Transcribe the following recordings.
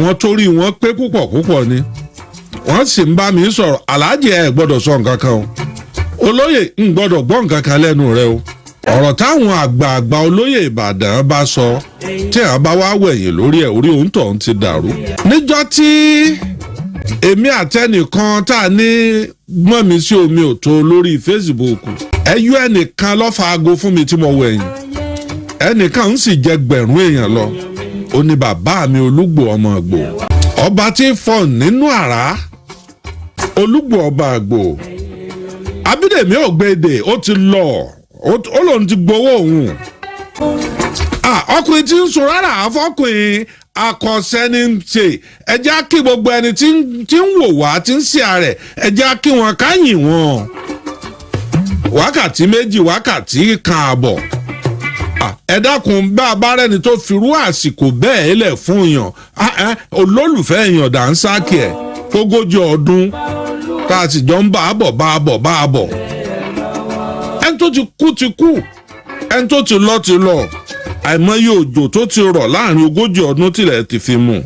wọ́n torí wọ́n pé púpọ̀ ni wọ́n sì ń bá mi sọ̀rọ̀ aláàjì ẹ̀ gbọ́dọ̀ sọ nǹkan kan o olóyè ń gbọ́dọ̀ gbọ́ nǹkan kan lẹ́nu rẹ o ọ̀rọ̀ táwọn àgbààgbà olóyè Ìbàdàn bá sọ tí àwọn bá wá wẹ̀yìn lórí ẹ̀ orí òun tọ̀ ń ti dàrú. níjọ́ tí èmi àtẹnìkan tá a ní gbọ́n mi sí omi òtó lórí Facebook ẹyọ ẹnìkan ló fa aago fún mi tí mo wẹ̀yìn ẹnìkan ń sì jẹ gbẹ̀rún èèyàn lọ ó ní bàbá mi Olúgbò ọmọ Àgbò ọba tí ń fọ nínú àrá Olúgbò ọba Àgbò Abídèmí Ògbèdè ó ti lọ ó lòun ti gbowó òun ọkùnrin tí ń sọ rárá àfọkùnrin akọ̀ṣẹ́ni ń ṣe ẹjẹ́ á kí gbogbo ẹni tí ń wò wá tí ń ṣe ààrẹ ẹjẹ́ á kí wọn káyìn wọn wákàtí méjì wákàtí kan àbọ̀ ẹ dákun bá a bá rẹni tó firú àsìkò bẹ́ẹ̀ lẹ̀ fún yàn olólùfẹ́ èèyàn dànsákì ẹ̀ fógójì ọdún tá a sì jọ ń bá a bọ̀ ẹni tó ti kú ẹni tó ti lọ àìmọye òjò tó ti rọ̀ láàrin ogójì ọdún tilẹ̀ ti fi mú.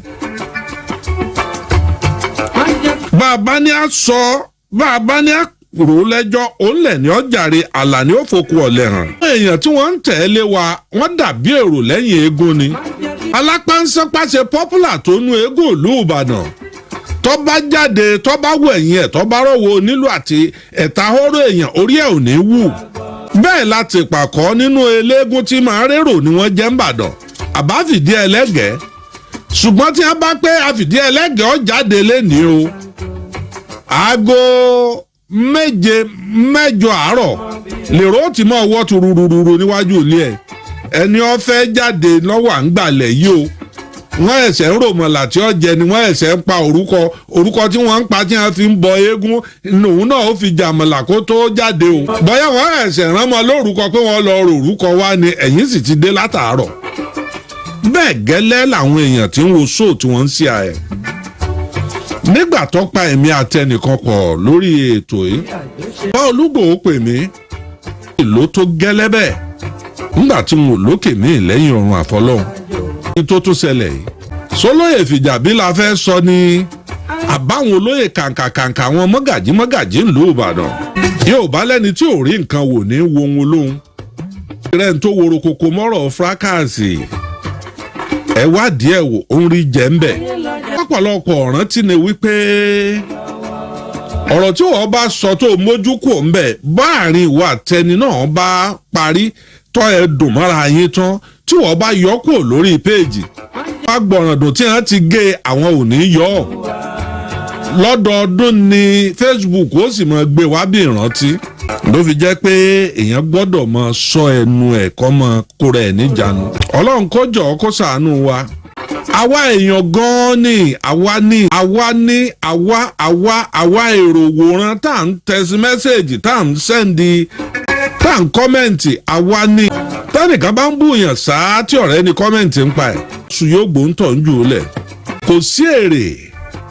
bàbá ní a sọ bàbá ní a rò lẹ́jọ́ òun lẹ̀ ní ọjàre àlà ní ó fokù ọ̀lẹ̀ hàn. àwọn èèyàn tí wọ́n ń tẹ̀lé wa wọ́n dàbí èrò lẹ́yìn eégún ni. alápánsánpáṣe popular tó nu eégún ìlú Ìbàdàn tó bá jáde tó bá wẹ̀yìn ẹ̀ tó bá rọ̀wọ́ onílù àti ẹ̀ta hóró èèyàn orí ẹ̀ ò ní wù. bẹ́ẹ̀ láti pàkọ́ nínú eléégún tí máa rérò ni wọ́n jẹ́ ń bàdàn àbáfìdí ẹlẹ́gẹ̀ẹ́ ṣùgbọ́n tí wọ́n bá pé àfìdí ẹlẹ́gẹ̀ẹ́ ó jáde lénìí o aago mẹ́jọ àárọ̀ lèrò ó ti máa wọ́ turururu níwájú ilé ẹ̀ ẹni ó fẹ́ jáde lọ́wọ́ à ń gbàlẹ̀ yìí o wọ́n ẹ̀sẹ̀ ń ròmọ̀là tí ó jẹ ni wọ́n ẹ̀sẹ̀ ń pa orúkọ tí wọ́n ń pa tí wọ́n fi ń bọ eégún òun náà ó fi jàmọ̀là kó tó jáde o bóyá wọ́n ẹ̀sẹ̀ rán mọ́ lórúkọ pé wọ́n lọ rò orúkọ wá ni ẹ̀yìn sì ti dé látàárọ̀ bẹ́ẹ̀ gẹ́lẹ́ làwọn èèyàn tí ń wo ṣóò tí wọ́n ń ṣe ààyè nígbà tó pa èmi àtẹnìkan pọ̀ lórí ètò yìí bá Olúgbò ó pè mí ìlú tó gẹ́lẹ́ bẹ́ẹ̀ nígbà tí mo lókè mí lẹ́yìn ọ̀run àfọlọ́hún tó tún ṣẹlẹ̀ yìí sólóyè fìjàbí la fẹ́ sọ ni àbáwọn olóyè kàǹkàkàǹkà àwọn mọ́gàjí ńlú Ìbàdàn yóò bá lẹ́ni tí ò rí nǹkan wò ní wo ohun olóhun rẹ̀ ń tó woro koko mọ́rọ̀ fúrákàsì ẹ wádìí ẹ̀ wò ó ń rí jẹ́ ń bẹ̀ ọ̀pọ̀lọpọ̀ ọ̀ràn tí ni wípé ọ̀rọ̀ tí wọ́n bá sọ tó mójú kò ń bẹ̀ báàrin ìwà àtẹni náà bá parí tọ́ ẹ dùn mọ́ra yín tán tí wọ́n bá yọ kúrò lórí péèjì wọ́n gbọ̀ràndùn tí wọ́n ti gé àwọn ò ní yọ ọ́ lọ́dọọdún ni Facebook ó sì máa gbé wá bí ìrántí ló fi jẹ́ pé èèyàn gbọ́dọ̀ máa sọ ẹnu ẹ̀ kó máa kóra ẹ̀ níjànú Ọlọ́run kó jọ̀ọ́ kó ṣàánú wa àwa èèyàn gan-an ni àwa èrò wòran tá à ń tẹ̀sí mẹ́sẹ̀gì tá à ń sẹ́ndì tá à ń kọ́mẹ̀ǹtì àwa ni tẹ́nìkan bá ń bùyàn sáá tí ọ̀rẹ́ ni kọ́mẹ̀ǹtì ń pa ẹ̀ sùn yóò gbóǹtọ̀ ń jù ú lẹ̀ kò sí èrè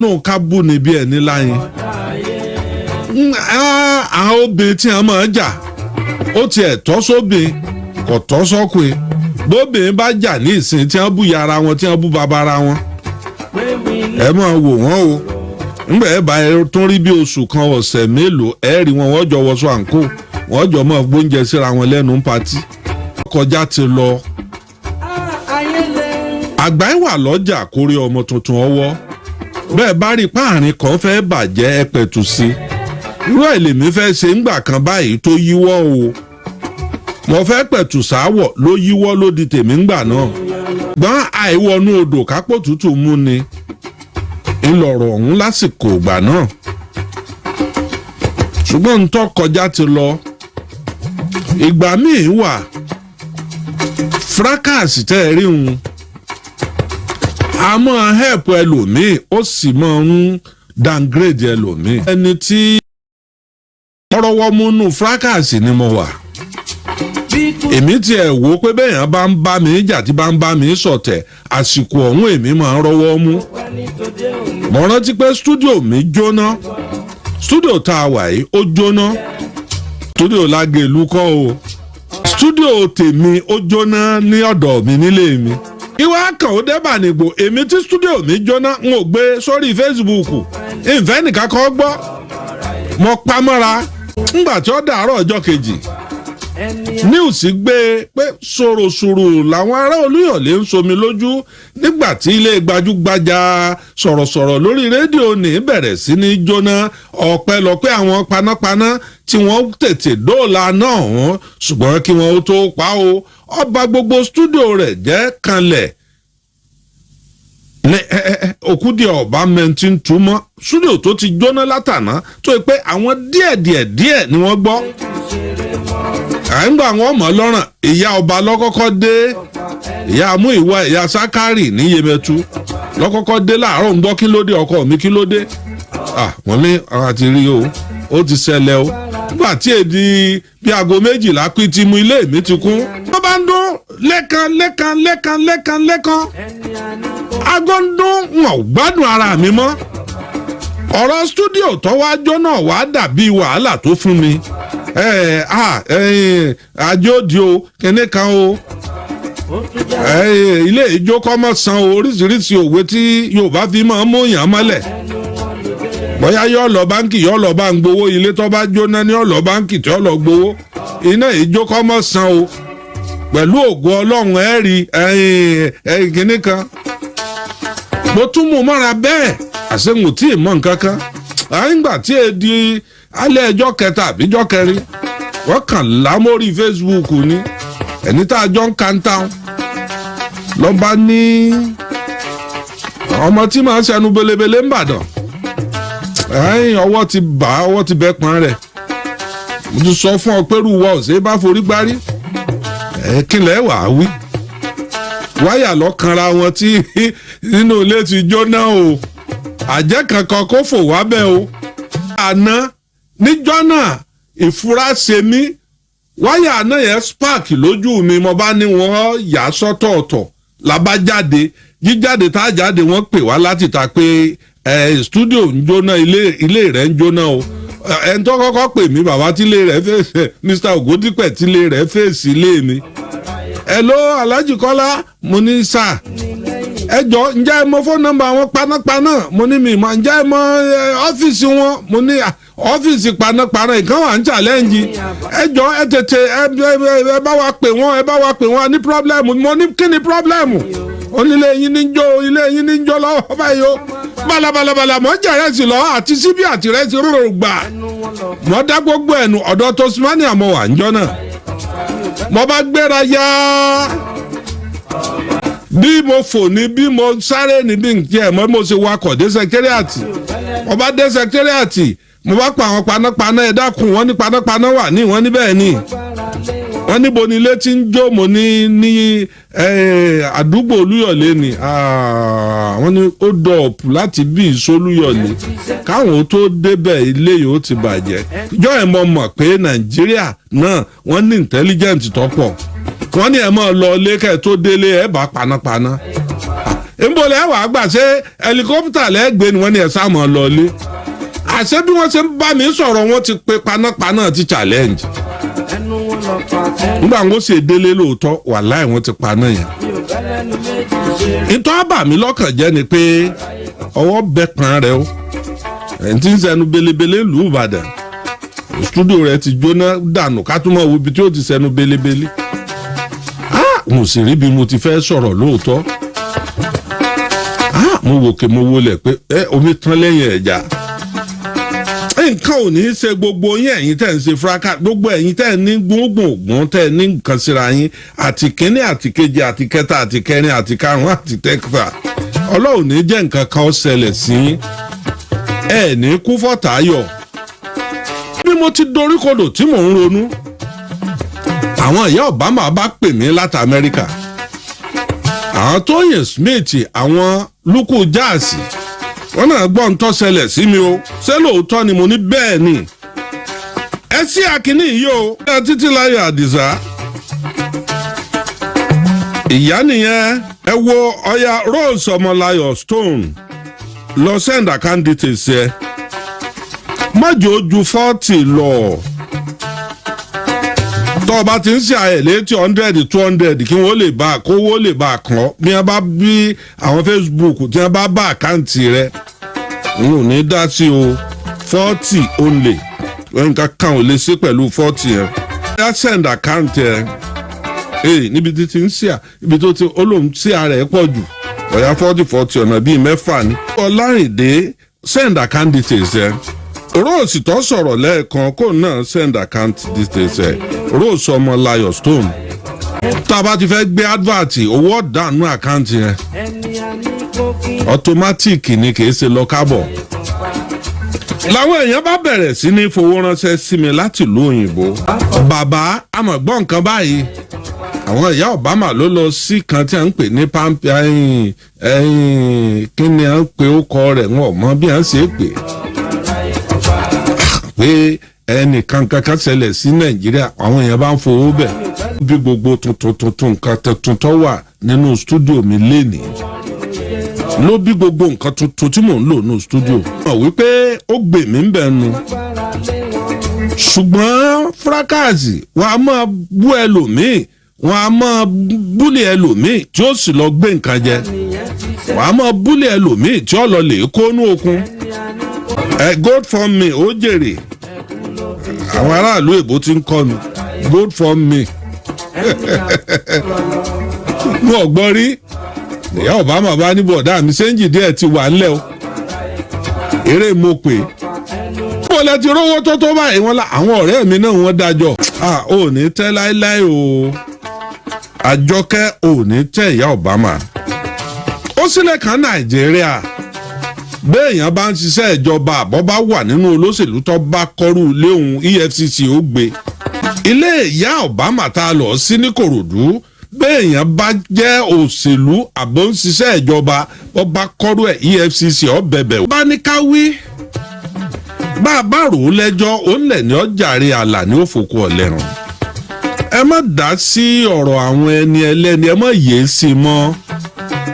náà ká bú ni bí ẹni láyìn àwọn obìnrin tí wọ́n máa jà ó tiẹ̀ tọ́ sóbìn kò tọ́ sọ́kùnrin bóbìnrin bá jà ní ìsìn tí wọ́n bú yàrá wọn tí wọ́n bú bàbá ara wọn ẹ máa wò wọ́n o ńgbà ẹ bá ẹ tún rí bí oṣù kan ọ̀sẹ̀ mélòó ẹ rí wọn wọ́n jọ wọṣọ àǹkó wọ́n jọ máa gbóúnjẹ síra wọn lẹ́nu ń patí kọjá ti lọ. àgbà ìwà lọ́jà kórè ọmọ tuntun ọwọ́ bẹ́ẹ̀ bá rí páàrin kan fẹ́ bàjẹ́ ẹ pẹ̀tù sí irú ẹ̀ lèmi fẹ́ ṣe ńgbà kan báyìí tó yíwọ́ o mo fẹ́ pẹ̀tù sáwọ̀ ló yíwọ́ ló di tèmi ńgbà náà gbọ́n àìwọnú odò kápò tútù mú ni ńlọrọ̀ ọ̀hún lásìkò ìgbà náà ṣùgbọ́n ń tọ́ kọjá ti lọ ìgbà míì wà fracas tẹ́ ẹ rí un a máa help ẹlòmíì ó sì máa ń downgrade ẹlòmíì ẹni tí ọrọ̀wọ́ múnú fracas ni mo wà èmi tiẹ̀ wò pé bẹ́ẹ̀yàn bá ń bá mi jà tí bá ń bá mi sọ̀tẹ̀ àsìkò ọ̀hún èmi máa ń rọ́wọ́ mú mo rántí pé stúdíò mi jóná stúdíò tá a wà yìí ó jóná stúdíò Lágelú kọ́ o stúdíò tèmi ó jóná ní ọ̀dọ̀ mi nílé mi kí wàá kàn ó débà nìgbò èmi tí studio mi jóná n ò gbé sórí Facebook ìfẹ́ nìkan kan gbọ́ mo pamọ́ra ńgbà tí ó dàárọ̀ ọjọ́ kejì news gbé pé sòròsòrò làwọn ará Olúyọ̀lé ń somi lójú nígbà tí ilé gbajúgbajà sọ̀rọ̀sọ̀rọ̀ lórí rédíò ní bẹ̀rẹ̀ sí ní jóná ọpẹ́lọpẹ́ àwọn panápaná tí wọ́n tètè dóòlà náà hàn ṣùgbọ́n kí wọ́n ó tó pa ó ọba gbogbo stúdíò rẹ̀ jẹ́ kanlẹ̀ òkúdi ọba mẹ́ntì ń túmọ̀ stúdíò tó ti jóná látàná tó yẹ pé àwọn díẹ̀ ni wọ́n gbọ́ àyìnbó àwọn ọmọ lọ́rùn ìyá ọba lọ́kọ́kọ́ dé ìyá amúìwá ìyá sákárì ní Yemẹtu lọ́kọ́kọ́ dé láàárọ̀ ń gbọ́ kí ló dé ọkọ mi kí ló dé wọ́n ní àti rí o ó ti ṣẹlẹ̀ o nígbà tí èdè bíi aago 12 pín ti mu ilé mi ti kún wọ́n bá ń dún lẹ́kan aago ń dún wọn ò gbádùn ara mi mọ́ ọ̀rọ̀ stúdíò tó wá jóná wá dàbí wàhálà tó fún mi àjòdì o kẹ́ni kan o ilé ìjó kọ́mọ̀ san o oríṣiríṣi òwe tí Yorùbá fi máa ń mú yàn mọ́lẹ̀ bóyá yóò lọ báńkì yóò lọ bá ń gbowó ilé tó bá jóná ní ọ̀lọ́ báńkì tí ó lọ gbowó iná ìjó kọ́mọ̀ san o pẹ̀lú ògo Ọlọ́run rí kẹ́ni kan mo tún mú mọ́ra bẹ́ẹ̀ àṣehùn tí ì mọ̀ nǹkan kan àyìngbà tí èdè alẹ́ ẹjọ́ kẹta àbíjọ́ kẹrin wọ́n kàn lámórí Facebook ni ẹni tá a jọ ń kàńtà lọ́ba ní ọmọ tí màá ṣẹnu belebele ń bàdàn ọwọ́ ti bà á ọwọ́ ti bẹ́ pọ́n rẹ̀ mo ti sọ fún ọ pé rúwọ́ ọ̀sẹ̀ bá forí gbárí kílẹ̀ wà á wí wáyà lọ́kànra wọn tí nínú ilé ti jóná o àjẹ́ kankan kó fò wá bẹ́ẹ̀ o àná níjọ́ náà ìfura ṣe mí wáyà náà yẹn spark lójú mi mo bá ní wọn yà sọ́tọ̀ọ̀tọ̀ làbá jáde jíjáde tá a jáde wọ́n pè wá láti ta pé studio ń jóná ilé rẹ̀ ń jóná o ẹni tó kọ́kọ́ pè mí bàbá tílé rẹ̀ fèsì Mr. Ògúndípẹ̀ tílé rẹ̀ fèsì ilé mi hello Alhaji Kola mo ní sà ẹ jọ ǹjẹ́ ẹ mọ fóònù nọ́mbà wọn panápaná mo ní mi mọ̀ ǹjẹ́ ẹ mọ ọ́fíìsì wọn mo ní ọ́fíìsì panápaná ìkan wà ń challenge ẹ jọ ẹ tètè ẹ bá wa pè wọ́n ní pírọ́blẹ́mù mo ní kí ni pírọ́blẹ́mù onílé yín ní jó ilé yín ní jó lọ́wọ́ báyìí o balabalabala mọ̀ jẹ̀rẹ̀ sí lọ àti síbí àti rẹ̀ sí rúrò gbà mọ̀ dá gbogbo ẹ̀nu ọ̀dọ̀ Tosmani àmọ́ wà ń jọ náà mo bá gbéra yá bí mo fò ní bí mo sáré ní bí nkẹ́ mo ṣe wakọ̀ dé sẹkẹ́rìàtì mo bá dé sẹkẹ́rìàtì mo bá pa àwọn panápaná ẹ dákun wọ́n ní panápaná wà ní wọ́n ní bẹ́ẹ̀ ni wọ́n níbo ni ilé tí ń jó mo ní àdúgbò Olúyọ̀lé ni wọ́n ní ó dọ̀ọ̀pù láti bí ìsolúyọ̀lé káwọn tó débẹ̀ ilé yìí ó ti bàjẹ́ ìjọ ẹ̀ mọ̀ pé Nàìjíríà náà wọ́n ní intelligent tó pọ̀ wọ́n ní ẹ̀ mọ̀ lọ ilé kẹ́ tó délé ẹ̀ bá panápaná ìbòlẹ̀ wàá gbà ṣé helicopter lẹ́gbẹ̀ẹ́ ni wọ́n ní ẹ̀ sá mọ̀ lọ ilé àṣẹ bí wọ́n ṣe ń bá mi sọ̀rọ̀ wọ́n ti pe panápaná ti challenge nígbà wọn ṣe délé lóòótọ́ wàláhì wọ́n ti paná yẹn ìtọ́ bà mí lọ́kàn jẹ́ ni pé ọwọ́ bẹ pan rẹ o ẹ̀ ń tí ń sẹnu belebele lù ú Ìbàdàn stúdíò rẹ ti jóná dànù ká tún mọ̀ wo ibi tí ó ti sẹnu belebele mo sì rí bí mo ti fẹ́ sọ̀rọ̀ lóòótọ́ mo wòkè mo wọlé pé omi tán lẹ́yìn ẹ̀já nǹkan ò ní í ṣe gbogbo yín ẹ̀yin tẹ́ ń ṣe fraka gbogbo ẹ̀yin tẹ́ ní gbóngbòngbòn tẹ́ ní nǹkan síra yín àti kínní àti kejì àti kẹta àti kẹrin àti karùn àti tẹ́kfà Ọlọ́run ní jẹ́ nǹkan kan ó ṣẹlẹ̀ sí ẹ̀ ní kú fọ́tàáyọ̀ bí mo ti doríkodò tí mò ń ronú àwọn ìyá Obama bá pè mí láti Amẹ́ríkà àwọn Tóyìn Smith àwọn lukú jáàsì wọ́n náà gbọ́ ń tó ṣẹlẹ̀ sí mi o ṣé lóòótọ́ ni mo ní bẹ́ẹ̀ ni ẹ sí àkíní yìí o ẹ Títílayọ̀ Àdìsá ìyá nìyẹn ẹ wo ọya Rose Ọmọláyọ̀ Stone lọ send account details ẹ májò ojú 40 lọ tó o bá ti ń ṣe àyẹ̀lé 200 200 kí wọ́n lè bá kówó lè bá kàn ọ́ bí wọ́n bá bí àwọn Facebook tí wọ́n bá bá àkáǹtì rẹ n ò ní dá sí o 40 only nǹkan kan ò lè ṣe pẹ̀lú 40 yẹn ẹ send account ẹ níbi tí ti ń ṣe ibi tó ti olóhùn sí ara ẹ pọ̀ jù ọ̀yà 40 ọ̀nà bíi mẹ́fà ni. Ọlárìndé send account details ẹ Rose tó sọ̀rọ̀ lẹ́ẹ̀kan kó náà send account details ẹ Rose Ọmọláyọ̀ Stone tá a bá ti fẹ́ gbé advert owó ọ̀dànù àkáǹtì yẹn automatic ni kì í ṣe lọ kábọ̀ làwọn èèyàn bá bẹ̀rẹ̀ sí ní fowó ránṣẹ́ sí mi láti ìlú òyìnbó bàbá àmọ̀gbọ́n nǹkan báyìí àwọn ìyá Obama ló lọ sí kan tí a ń pè ní pampi kí ni a ń pe ókọ rẹ̀ wọn ò mọ bí a ń ṣe é pé ẹnìkan kankan ṣẹlẹ̀ sí Nàìjíríà àwọn èèyàn bá ń fowó bẹ̀ bí gbogbo tuntun nǹkan tuntun tó wà nínú stúdíò mi lénìí ló bí gbogbo nǹkan tuntun tí mò ń lò nínú stúdíò mọ̀ wípé ó gbè mí ń bẹ̀ nu ṣùgbọ́n fúrákàsì wọn a máa bú ẹlòmíì wọn a máa búlì ẹlòmíì tí ó sì lọ gbé nǹkan jẹ wọn a máa búlì ẹlòmíì tí ó lọ lè kónú okun good for me ó jèrè àwọn aráàlú èbó ti ń kọ́ mi good for me mo ọ̀gbọ́n rí ìyá Obama bá ní bọ̀dá mi sẹ́ńjì díẹ̀ ti wà ńlẹ̀ o eré mo pè bó lẹ ti rówó tó báyìí wọn la àwọn ọ̀rẹ́ mi náà wọ́n dájọ́ ò ní tẹ́ láéláé o Àjọkẹ́ ò ní tẹ́ ìyá Obama ó sílẹ̀ kan Nàìjíríà béèyàn bá ń ṣiṣẹ́ ìjọba àbọ̀ bá wà nínú olóṣèlú tó bá kọ́rù léhùn EFCC ó gbé ilé ìyá Obama tá a lọ sí ní Kòròdú béèyàn bá jẹ́ òṣèlú àbọ̀ ń ṣiṣẹ́ ìjọba ó bá kọ́rù ẹ̀ EFCC ó bẹ̀bẹ̀ bá ní ká wí bá a bá rò ó lẹ́jọ́ ó ń lẹ̀ ní ọjàre àlà ní òfòkù ọ̀lẹ́rùn ẹ má dá sí ọ̀rọ̀ àwọn ẹni ẹlẹ́ni ẹ má yé sí i mọ́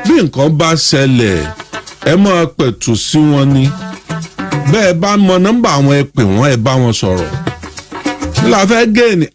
bí nǹkan bá ṣẹlẹ̀ ẹ máa pẹ̀tù sí wọn ni bẹ́ẹ̀ bá mọ nọ́mbà àwọn ẹ pè wọ́n ẹ bá wọn sọ̀rọ̀ ní la fẹ́ gé ni.